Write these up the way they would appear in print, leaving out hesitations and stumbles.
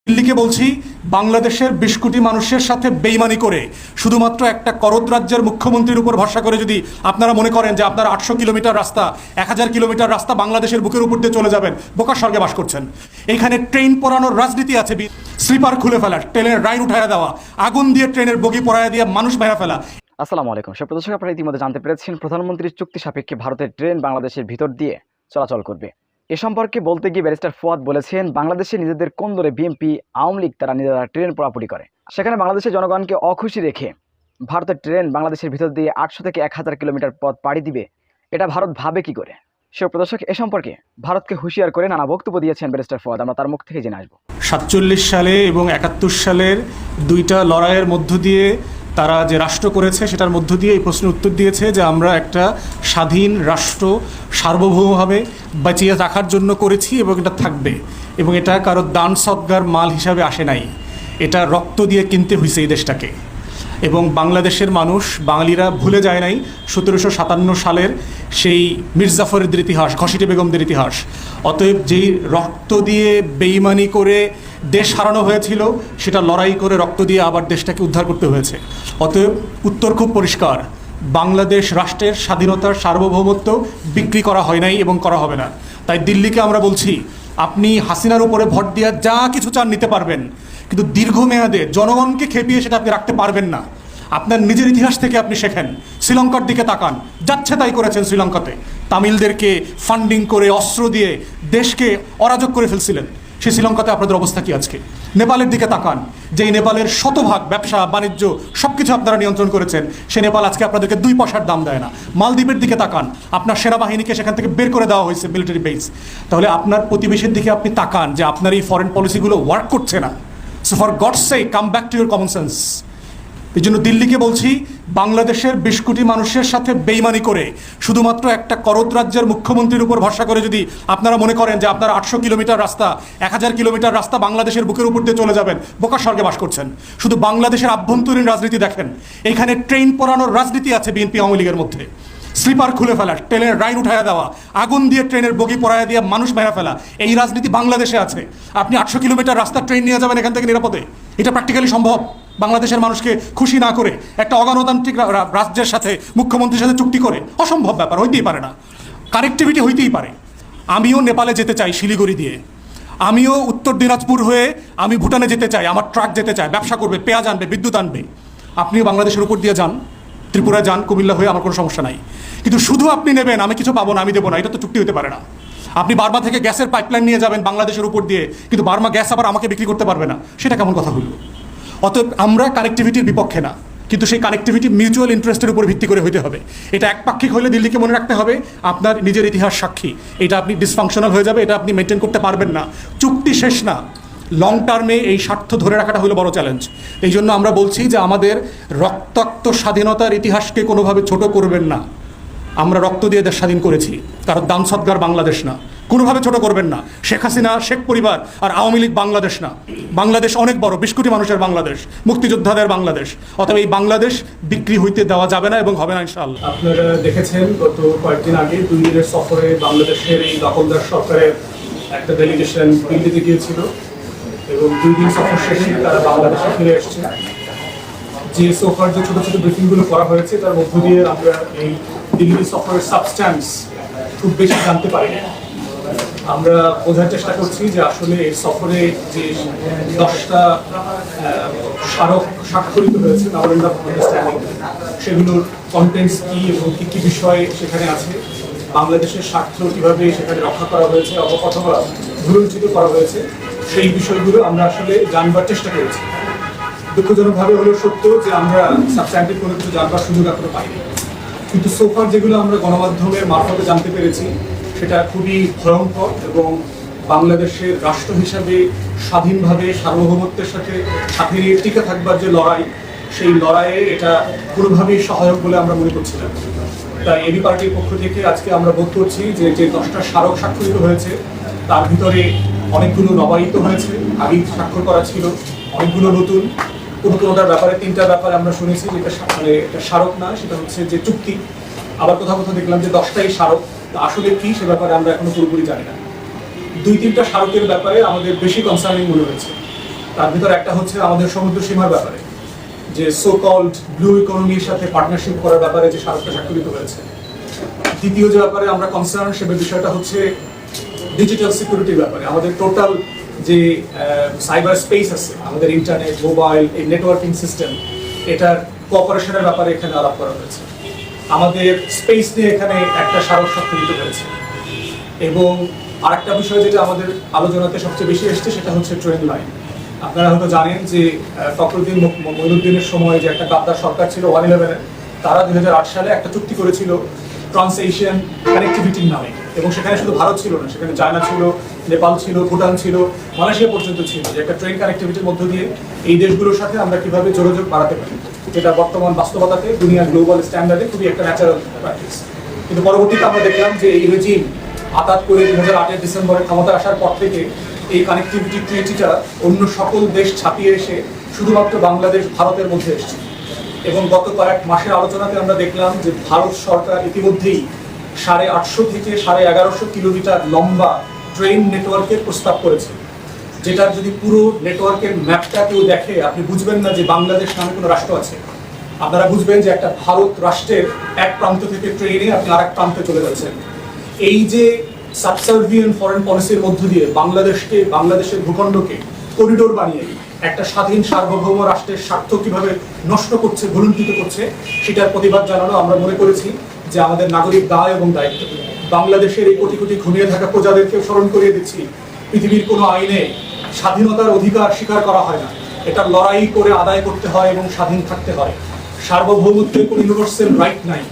দিল্লিকে বলছি, বাংলাদেশের ২০ কোটি মানুষের সাথে বেইমানি করে শুধুমাত্র একটা করদ রাজ্যের মুখ্যমন্ত্রীর উপর ভরসা করে যদি আপনারা মনে করেন যে আপনারা ৮০০ কিলোমিটার রাস্তা ১০০০ কিলোমিটার রাস্তা বাংলাদেশের বুকের উপর দিয়ে চলে যাবেন, বোকার স্বর্গে বাস করছেন। এইখানে ট্রেন পরানোর রাজনীতি আছে, স্লিপার খুলে ফেলা, ট্রেনের রাইন উঠায় দেওয়া, আগুন দিয়ে ট্রেনের বগি পরায় দিয়ে মানুষ মেরে ফেলা। আসসালামু আলাইকুম সুপ্রিয় দর্শক, আপনারা ইতিমধ্যে জানতে পেরেছেন প্রধানমন্ত্রীর চুক্তি সাপেক্ষে ভারতের ট্রেন বাংলাদেশের ভিতর দিয়ে চলাচল করবে। এ সম্পর্কে বলতে গিয়ে ব্যারিস্টার ফুয়াদ বলেছেন, বাংলাদেশে নিজেদের কোন্দরে বিএনপি, আওয়ামী লীগ তারা নিজেরা ট্রেন পোড়াপুড়ি করে, সেখানে বাংলাদেশের জনগণকে অখুশি রেখে ভারতের ট্রেন বাংলাদেশের ভিতর দিয়ে ৮০০ থেকে ১০০০ কিলোমিটার পথ পাড়ি দিবে, এটা ভারত ভাবে কি করে? সুপ্রিয় দর্শক, এ সম্পর্কে ভারতকে হুঁশিয়ার করে নানা বক্তব্য দিয়েছেন ব্যারিস্টার ফুয়াদ। আমরা তার মুখ থেকে জেনে আসবো। ৪৭ সালে এবং ৭১ সালের দুইটা লড়াইয়ের মধ্য দিয়ে তারা যে রাষ্ট্র করেছে সেটার মধ্য দিয়ে এই প্রশ্নের উত্তর দিয়েছে যে আমরা একটা স্বাধীন রাষ্ট্র সার্বভৌমভাবে বাঁচিয়ে রাখার জন্য করেছি এবং এটা থাকবে, এবং এটা কারো দান সৎগার মাল হিসাবে আসে নাই, এটা রক্ত দিয়ে কিনতে হয়েছে এই দেশটাকে। এবং বাংলাদেশের মানুষ, বাঙালিরা ভুলে যায় নাই ১৭৫৭ সালের সেই মীর জাফরের ইতিহাস, ঘসিটে বেগমদের ইতিহাস। অতএব যেই রক্ত দিয়ে বেইমানি করে দেশ হারানো হয়েছিল, সেটা লড়াই করে রক্ত দিয়ে আবার দেশটাকে উদ্ধার করতে হয়েছে। অতএব উত্তর খুব পরিষ্কার, বাংলাদেশ রাষ্ট্রের স্বাধীনতার সার্বভৌমত্ব বিক্রি করা হয় নাই এবং করা হবে না। তাই দিল্লিকে আমরা বলছি, আপনি হাসিনার উপরে ভোট দিয়ে যা কিছু চান নিতে পারবেন, কিন্তু দীর্ঘমেয়াদে জনগণকে খেপিয়ে সেটা আপনি রাখতে পারবেন না। আপনার নিজের ইতিহাস থেকে আপনি শেখেন, শ্রীলঙ্কার দিকে তাকান, যাচ্ছে তাই করেছেন শ্রীলঙ্কাতে, তামিলদেরকে ফান্ডিং করে অস্ত্র দিয়ে দেশকে অরাজক করে ফেলছিলেন। সেই শ্রীলঙ্কাতে আপনাদের অবস্থা কি আজকে? নেপালের দিকে তাকান, যেই নেপালের শতভাগ ব্যবসা বাণিজ্য সব কিছু আপনারা নিয়ন্ত্রণ করেছেন, সে নেপাল আজকে আপনাদেরকে ২ পয়সার দাম দেয় না। মালদ্বীপের দিকে তাকান, আপনার সেনাবাহিনীকে সেখান থেকে বের করে দেওয়া হয়েছে, মিলিটারি বেস। তাহলে আপনার প্রতিবেশীর দিকে আপনি তাকান যে আপনার এই ফরেন পলিসিগুলো ওয়ার্ক করছে না। So for God's sake, come back to your common sense. এই জন্য দিল্লিকে বলছি, বাংলাদেশের ২০ কোটি মানুষের সাথে বেইমানি করে শুধুমাত্র একটা করদ রাজ্যের মুখ্যমন্ত্রীর উপর ভরসা করে যদি আপনারা মনে করেন যে আপনারা ৮০০ কিলোমিটার রাস্তা ১০০০ কিলোমিটার রাস্তা বাংলাদেশের বুকের উপর দিয়ে চলে যাবেন, বোকার স্বর্গে বাস করছেন। শুধু বাংলাদেশের আভ্যন্তরীণ রাজনীতি দেখেন, এইখানে ট্রেন পরানোর রাজনীতি আছে বিএনপি আওয়ামী লীগের মধ্যে, স্লিপার খুলে ফেলা, ট্রেনের রাইন উঠায় দেওয়া, আগুন দিয়ে ট্রেনের বগি পরায় দিয়ে মানুষ মেরে ফেলা, এই রাজনীতি বাংলাদেশে আছে। আপনি ৮০০ কিলোমিটার রাস্তা ট্রেন নিয়ে যাবেন এখান থেকে নিরাপদে? এটা প্র্যাকটিক্যালি সম্ভব? বাংলাদেশের মানুষকে খুশি না করে একটা অগণতান্ত্রিক রাজ্যের সাথে, মুখ্যমন্ত্রীর সাথে চুক্তি করে? অসম্ভব ব্যাপার, হইতেই পারে না। কানেক্টিভিটি হইতেই পারে। আমিও নেপালে যেতে চাই শিলিগুড়ি দিয়ে, আমিও উত্তর দিনাজপুর হয়ে আমি ভুটানে যেতে চাই, আমার ট্রাক যেতে চায়, ব্যবসা করবে, পেঁয়াজ আনবে, বিদ্যুৎ আনবে। আপনিও বাংলাদেশের উপর দিয়ে যান, ত্রিপুরায় যান, কুমিল্লা হয়ে, আমার কোনো সমস্যা নাই। কিন্তু শুধু আপনি নেবেন, আমি কিছু পাবো না, আমি দেবো না, এটা তো চুক্তি হতে পারে না। আপনি বার্মা থেকে গ্যাসের পাইপলাইন নিয়ে যাবেন বাংলাদেশের উপর দিয়ে, কিন্তু বার্মা গ্যাস আবার আমাকে বিক্রি করতে পারবে না, সেটা কেমন কথা হলো? অতএব আমরা কানেক্টিভিটির বিপক্ষে না, কিন্তু সেই কানেক্টিভিটি মিউচুয়াল ইন্টারেস্টের উপর ভিত্তি করে হইতে হবে। এটা একপাক্ষিক হলে দিল্লিকে মনে রাখতে হবে আপনার নিজের ইতিহাস সাক্ষী, এটা আপনি ডিসফাংশনাল হয়ে যাবে, এটা আপনি মেনটেন করতে পারবেন না। চুক্তি শেষ না, লং টার্মে এই স্বার্থ ধরে রাখাটা হলো বড় চ্যালেঞ্জ। এই জন্য আমরা বলছি যে আমাদের রক্তাক্ত স্বাধীনতার ইতিহাসকে কোনোভাবে ছোট করবেন না। আমরা রক্ত দিয়ে দেশ স্বাধীন করেছি, কারণ দান সৎগার বাংলাদেশ না, কোনোভাবে ছোট করবেন না। শেখ হাসিনা, শেখ পরিবার আর আওয়ামী লীগ বাংলাদেশ না। বাংলাদেশ অনেক বড়, ২০ কোটি মানুষের বাংলাদেশ, মুক্তিযোদ্ধাদের বাংলাদেশ। অতএব এই বাংলাদেশ বিক্রি হইতে দেওয়া যাবে না এবং হবে না ইনশাআল্লাহ। আপনারা দেখেছেন গত কয়েকদিন আগে ২ দিনের সফরে বাংলাদেশের এই দখলদার সরকারের একটা ডেলিগেশন দিল্লিতে গিয়েছিল, এবং ২ দিন সফর শেষে তারা বাংলাদেশে ফিরে এসছে। যে সফর, যে ছোটো ছোটো ব্রিফিংগুলো করা হয়েছে, তার মধ্য দিয়ে আমরা এই দিল্লি সফরের সাবস্ট্যান্স খুব বেশি জানতে পারি। আমরা বোঝার চেষ্টা করছি যে আসলে এই সফরে যে 10টা স্মারক স্বাক্ষরিত হয়েছে, মেমোরেন্ডাম অফ আন্ডারস্ট্যান্ডিং, সেগুলোর কন্টেন্টস কী এবং কী কী বিষয় সেখানে আছে, বাংলাদেশের স্বার্থ কীভাবে সেখানে রক্ষা করা হয়েছে অথবা ভুলঞ্চিত করা হয়েছে, সেই বিষয়গুলো আমরা আসলে জানবার চেষ্টা করেছি। দুঃখজনকভাবে হলো সত্য যে আমরা সাবস্ট্যান্টিভ কোনো কিছু জানবার সুযোগ এখনো পাইনি, কিন্তু সোফার যেগুলো আমরা গণমাধ্যমের মারফতে জানতে পেরেছি সেটা খুবই ভয়ঙ্কর, এবং বাংলাদেশের রাষ্ট্র হিসাবে স্বাধীনভাবে সার্বভৌমত্বের সাথে সাথে নিয়ে টিকে থাকবার যে লড়াই, সেই লড়াইয়ে এটা কোনোভাবেই সহায়ক বলে আমরা মনে করছি না। তাই এবি পার্টির পক্ষ থেকে আজকে আমরা বোধ করছি যে 10টা স্মারক স্বাক্ষরিত হয়েছে, তার ভিতরে অনেকগুলো নবায়িত হয়েছে, আগেই স্বাক্ষর করা ছিল, অনেকগুলো নতুন, কোনোটার ব্যাপারে 3টা ব্যাপারে আমরা শুনেছি যেটা মানে এটা স্মারক না, সেটা হচ্ছে যে চুক্তি। আবার কোথাও কোথাও দেখলাম যে 10টাই স্মারক, আসলে কি সে ব্যাপারে আমরা এখনো পুরোপুরি জানি না। 2-3টা স্মারকের ব্যাপারে আমাদের বেশি কনসার্নিং মনে হয়েছে। তার ভিতরে একটা হচ্ছে আমাদের সমুদ্র সীমার ব্যাপারে, যে সো কল্ড ব্লু ইকোনমির সাথে পার্টনারশিপ করার ব্যাপারে যে স্মারকটা স্বাক্ষরিত হয়েছে। দ্বিতীয় যে ব্যাপারে আমরা কনসার্ন সে বিষয়টা হচ্ছে ডিজিটাল সিকিউরিটির ব্যাপারে। আমাদের টোটাল যে সাইবার স্পেস আছে, আমাদের ইন্টারনেট, মোবাইল, এই নেটওয়ার্কিং সিস্টেম, এটার কোঅপারেশনের ব্যাপারে এখানে আলাপ করা হয়েছে। আমাদের স্পেস নিয়ে এখানে একটা স্মারক স্বাক্ষরিত হয়েছে। এবং আরেকটা বিষয় যেটা আমাদের আলোচনাতে সবচেয়ে বেশি এসছে সেটা হচ্ছে ট্রেন লাইন। আপনারা হয়তো জানেন যে ফখরুদ্দিন মঈনুদ্দিনের সময় যে একটা গাদ্দার সরকার ছিল 111-এ, তারা 2008 সালে একটা চুক্তি করেছিল ট্রান্স এশিয়ান কানেক্টিভিটির নামে। এবং সেখানে শুধু ভারত ছিল না, সেখানে চায়না ছিল, নেপাল ছিল, ভুটান ছিল, মালয়েশিয়া পর্যন্ত ছিল, যে একটা ট্রেন কানেক্টিভিটির মধ্য দিয়ে এই দেশগুলোর সাথে আমরা কিভাবে যোগাযোগ বাড়াতে পারি, যেটা বর্তমান বাস্তবতাতে দুনিয়ার গ্লোবাল স্ট্যান্ডার্ডে খুবই একটা ন্যাচারাল প্র্যাকটিস। কিন্তু পরবর্তীতে আমরা দেখলাম যে এই রেজিম হঠাৎ করে 2008-এর ডিসেম্বরে ক্ষমতা আসার পর থেকে এই কানেক্টিভিটি ট্রিটিটা অন্য সকল দেশ ছাপিয়ে এসে শুধুমাত্র বাংলাদেশ ভারতের মধ্যে এসেছে। এবং গত কয়েক মাসের আলোচনাতে আমরা দেখলাম যে ভারত সরকার ইতিমধ্যেই 850 থেকে 1150 কিলোমিটার লম্বা ট্রেন নেটওয়ার্কের প্রস্তাব করেছে, যেটার যদি পুরো নেটওয়ার্কের ম্যাপটা কেউ দেখে আপনি বুঝবেন না যে বাংলাদেশ নামে কোনো রাষ্ট্র আছে। আপনারা বুঝবেন যে একটা ভারত রাষ্ট্রের এক প্রান্ত থেকে ট্রেনে আপনি আরেক প্রান্তে চলে যাচ্ছেন। এই যে সাবসার্ভিয়েন্ট ফরেন পলিসির মধ্য দিয়ে বাংলাদেশের ভূখণ্ডকে করিডোর বানিয়ে একটা স্বাধীন সার্বভৌম রাষ্ট্রের স্বার্থ কিভাবে নষ্ট করছে, ভুলুণ্ঠিত করছে, সেটার প্রতিবাদ জানানো আমরা মনে করেছি যে আমাদের নাগরিক দায় এবং দায়িত্ব। বাংলাদেশের এই কোটি কোটি ঘুমিয়ে থাকা প্রজাদেরকে স্মরণ করিয়ে দিচ্ছি, পৃথিবীর কোনো আইনে স্বাধীনতার অধিকার স্বীকার করা হয় না, এটা লড়াই করে আদায় করতে হয় এবং স্বাধীন থাকতে হয়। সার্বভৌমত্বের কোনো ইউনিভার্সাল রাইট নাই।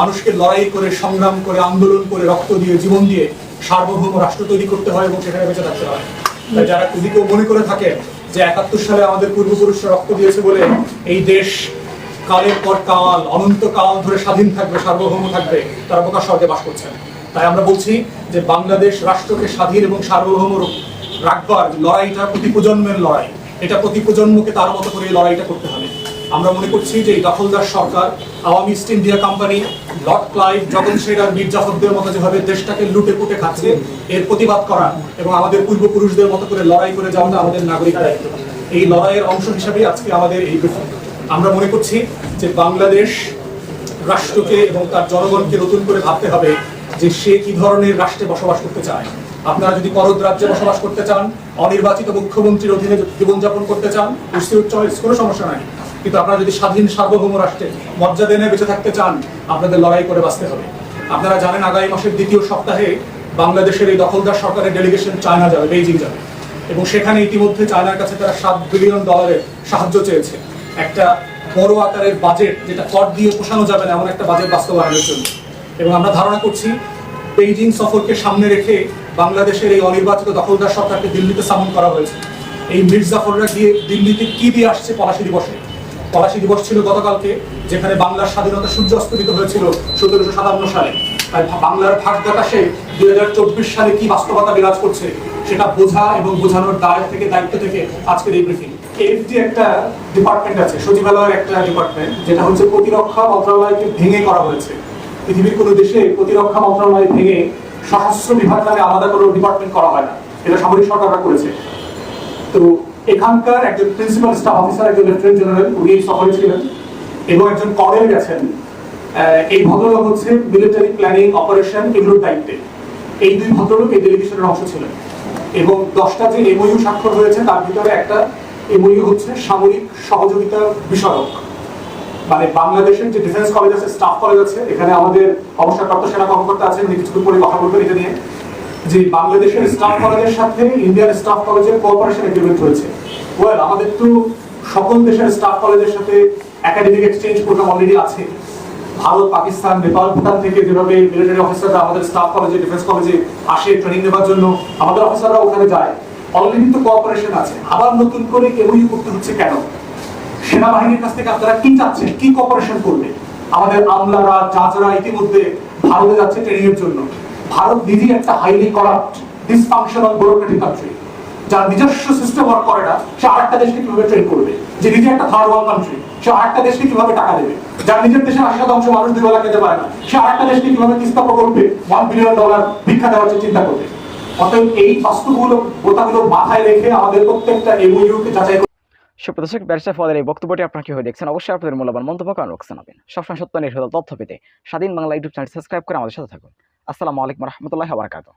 মানুষকে লড়াই করে, সংগ্রাম করে, আন্দোলন করে, রক্ত দিয়ে, জীবন দিয়ে সার্বভৌম রাষ্ট্র তৈরি করতে হয় এবং সেখানে বেঁচে থাকতে হয়। তাই যারা যদি কেউ মনে করে থাকে যে 71 সালে আমাদের পূর্বপুরুষরা রক্ত দিয়েছে বলে এই দেশ কালের পর কাল, অনন্ত কাল ধরে স্বাধীন থাকবে, সার্বভৌম থাকবে, তারা বোকা স্বর্গে বাস করছেন। তাই আমরা বলছি যে বাংলাদেশ রাষ্ট্রকে স্বাধীন এবং সার্বভৌম রাখবার লড়াইটা প্রতি প্রজন্মের লড়াই। এটা প্রতি প্রজন্মকে তার মতো করে এই লড়াইটা করতে হবে। আমরা মনে করছি যে এই দখলদার সরকার, Awami East India company, Lord Clive, জগন শের আর মীর জাফরদের মতো যেভাবে দেশটাকে লুটে পুটে খাচ্ছে, এর প্রতিবাদ করা এবং আমাদের পূর্বপুরুষদের মতো করে লড়াই করে যাওয়াটা আমাদের নাগরিক দায়িত্ব। এই লড়াইয়ের অংশ হিসেবে আজকে আমাদের এই ব্রিফিং। আমরা মনে করছি যে বাংলাদেশ রাষ্ট্রকে এবং তার জনগণকে নতুন করে ভাবতে হবে যে সে কি ধরনের রাষ্ট্রে বসবাস করতে চায়। আপনারা যদি করদ রাজ্যে বসবাস করতে চান, অনির্বাচিত মুখ্যমন্ত্রীর অধীনে জীবনযাপন করতে চান, চয়েস, কোনো সমস্যা নাই। কিন্তু আপনারা যদি স্বাধীন সার্বভৌম রাষ্ট্রে মর্যাদা এনে বেঁচে থাকতে চান, আপনাদের লড়াই করে বাঁচতে হবে। আপনারা জানেন আগামী মাসের দ্বিতীয় সপ্তাহে বাংলাদেশের এই দখলদার সরকারের ডেলিগেশন চায়না যাবে, বেইজিং যাবে। এবং সেখানে ইতিমধ্যে চায়নার কাছে তারা $7 বিলিয়ন সাহায্য চেয়েছে, একটা বড় আকারের বাজেট, যেটা কর দিয়ে পোষানো যাবে না এমন একটা বাজেট বাস্তবায়নের জন্য। এবং আমরা ধারণা করছি বেইজিং সফরকে সামনে রেখে বাংলাদেশের এই অনির্বাচিত দখলদার সরকারকে দিল্লিতে সামন করা হয়েছে। এই মীর জাফররা গিয়ে দিল্লিতে কি দিয়ে আসছে পলাশী দিবসে? পলাশী দিবস ছিল গতকালকে, যেখানে বাংলার স্বাধীনতা সূর্য অস্তমিত হয়েছিল 1757 সালে। তাই বাংলার ভাগ বাতাসে 2024 সালে কি বাস্তবতা বিরাজ করছে সেটা বোঝা এবং বোঝানোর দায়িত্ব থেকে আজকের এই ব্রিফিং। এফডি একটা ডিপার্টমেন্ট আছে, সচিবালয়ের একটা ডিপার্টমেন্ট, যেটা হচ্ছে প্রতিরক্ষা মন্ত্রণালয়কে ভেঙে করা হয়েছে। পৃথিবীর কোনো দেশে প্রতিরক্ষা মন্ত্রণালয় ভেঙে সশস্ত্র বিভাগ নামে আলাদা কোনো ডিপার্টমেন্ট করা হয় না, এটা সামরিক সরকাররা করেছে। তো এখানকার একজন প্রিন্সিপাল স্টাফ অফিসার, একজন লেফটেন্যান্ট জেনারেল, উনি সফরে ছিলেন এবং একজন কর্নেল গেছেন। এই ভদ্রলোক হচ্ছে মিলিটারি প্ল্যানিং, অপারেশন, এগুলোর দায়িত্বে। এই দুই ভদ্রলোক এই ডেলিগেশনের অংশ ছিলেন। এবং 10টা যে এমওইউ স্বাক্ষর হয়েছে তার ভিতরে একটা এমওইউ হচ্ছে সামরিক সহযোগিতা বিষয়ক। মানে বাংলাদেশের যে ডিফেন্স কলেজ আছে, স্টাফ কলেজ আছে, এখানে আমাদের অবসরপ্রাপ্ত সেনা কর্মকর্তা আছেন, উনি কিছুক্ষণ পরে কথা বলবেন এটা নিয়ে, যে বাংলাদেশের স্টাফ কলেজের সাথে ইন্ডিয়ান স্টাফ কলেজের কোঅপারেশন এগ্রিমেন্ট হয়েছে। ওয়েল, আমাদের তো সকল দেশের স্টাফ কলেজের সাথে একাডেমিক এক্সচেঞ্জ প্রোগ্রাম অলরেডি আছে। ভারত, পাকিস্তান, নেপাল, ভুটান থেকে যেভাবে মিলিটারি অফিসাররা আমাদের স্টাফ কলেজে, ডিফেন্স কলেজে আসে ট্রেনিং নেওয়ার জন্য, আমাদের অফিসাররা ওখানে যায়, অলরেডি তো কোঅপারেশন আছে। আবার নতুন করে এমওইউ করতে হচ্ছে কেন? সেনাবাহিনীর কাছ থেকে আপনারা কি চাচ্ছেন, কি কোঅপারেশন করবে? আমাদের আমলারা, জাজরা ইতিমধ্যে ভারতে যাচ্ছে ট্রেনিং এর জন্য। ভারত নিজেই একটা highly corrupt, dysfunctional bureaucratic country, যার নিজস্ব সিস্টেম ওয়ার্ক করে না। সে আরেকটা দেশকে কিভাবে ট্রেন করবে? যে নিজে একটা থার্ড ওয়ার্ল্ড কান্ট্রি, সে আরেকটা দেশকে কিভাবে টাকা দেবে? যার নিজের দেশে 80% মানুষ 2 বেলা খেতে পারে না, সে আরেকটা দেশকে কিভাবে তিস্তা প্রকল্পে $1 বিলিয়ন ভিক্ষা দেওয়ার চিন্তা করবে? অতএব এই বাস্তবতাগুলো মাথায় রেখে আমাদের প্রত্যেকটা এমওইউকে যাচাই সুপ্রদর্শক ব্যারিস্টার ফুয়াদের এই বক্তব্যটি আপনারা কিভাবে দেখছেন অবশ্যই আপনাদের মূল্যবান মন্তব্য কমেন্ট বক্সে জানাবেন। সবসময় সত্য নির্ভর তথ্য পেতে স্বাধীন বাংলা ইউটিউব চ্যানেল সাবস্ক্রাইব করে আমাদের সাথে থাকুন। আসসালামু আলাইকুম রহমতুল্লাহি ওয়া বারাকাতুহু।